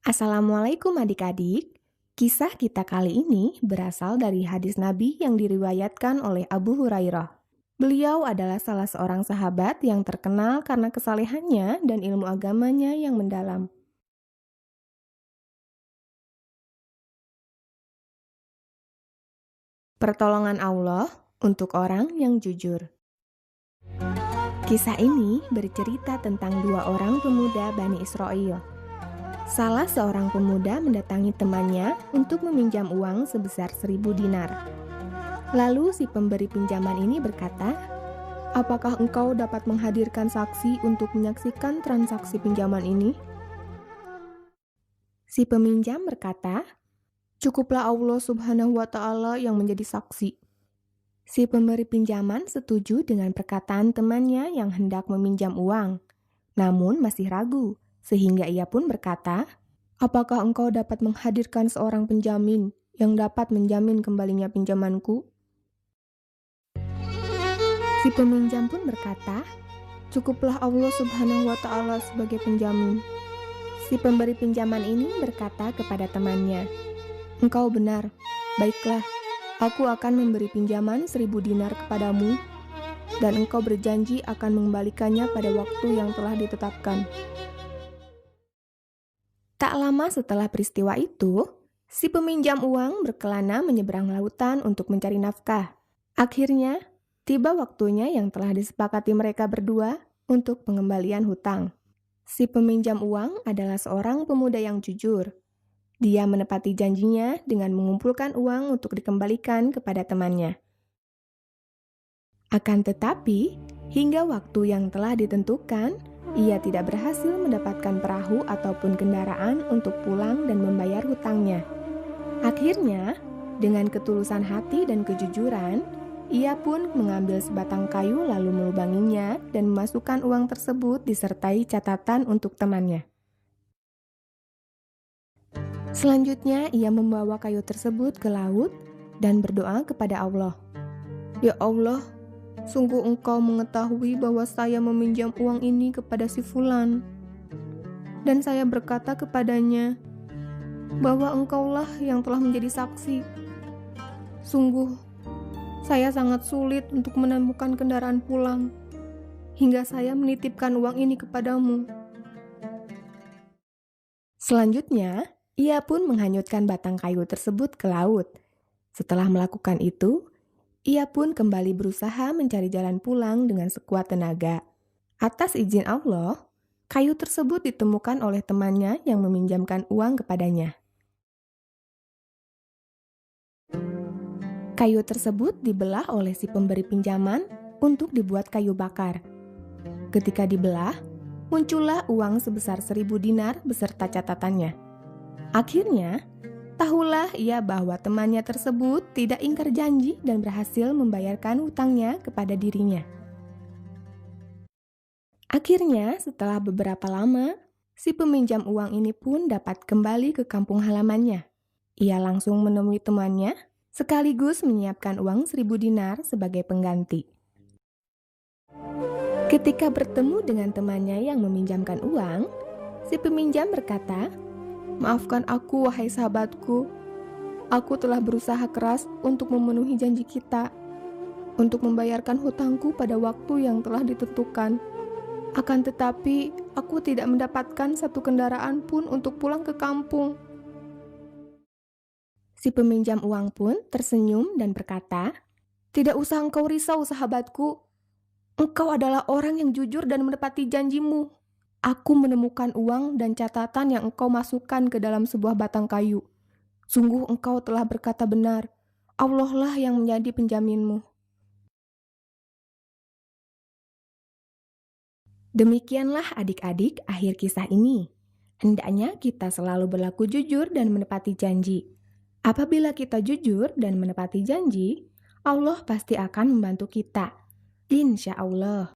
Assalamualaikum adik-adik. Kisah kita kali ini berasal dari hadis Nabi yang diriwayatkan oleh Abu Hurairah. Beliau adalah salah seorang sahabat yang terkenal karena kesalehannya dan ilmu agamanya yang mendalam. Pertolongan Allah untuk orang yang jujur. Kisah ini bercerita tentang dua orang pemuda Bani Israel. Salah seorang pemuda mendatangi temannya untuk meminjam uang sebesar 1.000 dinar. Lalu si pemberi pinjaman ini berkata, "Apakah engkau dapat menghadirkan saksi untuk menyaksikan transaksi pinjaman ini?" Si peminjam berkata, "Cukuplah Allah Subhanahu wa Ta'ala yang menjadi saksi." Si pemberi pinjaman setuju dengan perkataan temannya yang hendak meminjam uang, namun masih ragu, sehingga ia pun berkata, "Apakah engkau dapat menghadirkan seorang penjamin yang dapat menjamin kembalinya pinjamanku?" Si peminjam pun berkata, "Cukuplah Allah Subhanahu wa Ta'ala sebagai penjamin." Si pemberi pinjaman ini berkata kepada temannya, "Engkau benar, baiklah, aku akan memberi pinjaman 1.000 dinar kepadamu, dan engkau berjanji akan mengembalikannya pada waktu yang telah ditetapkan." Tak lama setelah peristiwa itu, si peminjam uang berkelana menyeberang lautan untuk mencari nafkah. Akhirnya, tiba waktunya yang telah disepakati mereka berdua untuk pengembalian hutang. Si peminjam uang adalah seorang pemuda yang jujur. Dia menepati janjinya dengan mengumpulkan uang untuk dikembalikan kepada temannya. Akan tetapi, hingga waktu yang telah ditentukan, ia tidak berhasil mendapatkan perahu ataupun kendaraan untuk pulang dan membayar hutangnya. Akhirnya, dengan ketulusan hati dan kejujuran, ia pun mengambil sebatang kayu lalu melubanginya dan memasukkan uang tersebut disertai catatan untuk temannya. Selanjutnya, ia membawa kayu tersebut ke laut dan berdoa kepada Allah. "Ya Allah, sungguh Engkau mengetahui bahwa saya meminjam uang ini kepada si Fulan. Dan saya berkata kepadanya bahwa Engkaulah yang telah menjadi saksi. Sungguh, saya sangat sulit untuk menemukan kendaraan pulang, hingga saya menitipkan uang ini kepadamu." Selanjutnya, ia pun menghanyutkan batang kayu tersebut ke laut. Setelah melakukan itu, ia pun kembali berusaha mencari jalan pulang dengan sekuat tenaga. Atas izin Allah, kayu tersebut ditemukan oleh temannya yang meminjamkan uang kepadanya. Kayu tersebut dibelah oleh si pemberi pinjaman untuk dibuat kayu bakar. Ketika dibelah, muncullah uang sebesar 1.000 dinar beserta catatannya. Akhirnya, tahulah ia bahwa temannya tersebut tidak ingkar janji dan berhasil membayarkan hutangnya kepada dirinya. Akhirnya, setelah beberapa lama, si peminjam uang ini pun dapat kembali ke kampung halamannya. Ia langsung menemui temannya, sekaligus menyiapkan uang 1.000 dinar sebagai pengganti. Ketika bertemu dengan temannya yang meminjamkan uang, si peminjam berkata, "Maafkan aku, wahai sahabatku. Aku telah berusaha keras untuk memenuhi janji kita, untuk membayarkan hutangku pada waktu yang telah ditentukan. Akan tetapi, aku tidak mendapatkan satu kendaraan pun untuk pulang ke kampung." Si peminjam uang pun tersenyum dan berkata, "Tidak usah engkau risau, sahabatku. Engkau adalah orang yang jujur dan menepati janjimu. Aku menemukan uang dan catatan yang engkau masukkan ke dalam sebuah batang kayu. Sungguh engkau telah berkata benar. Allah lah yang menjadi penjaminmu." Demikianlah adik-adik akhir kisah ini. Hendaknya kita selalu berlaku jujur dan menepati janji. Apabila kita jujur dan menepati janji, Allah pasti akan membantu kita. Insya Allah.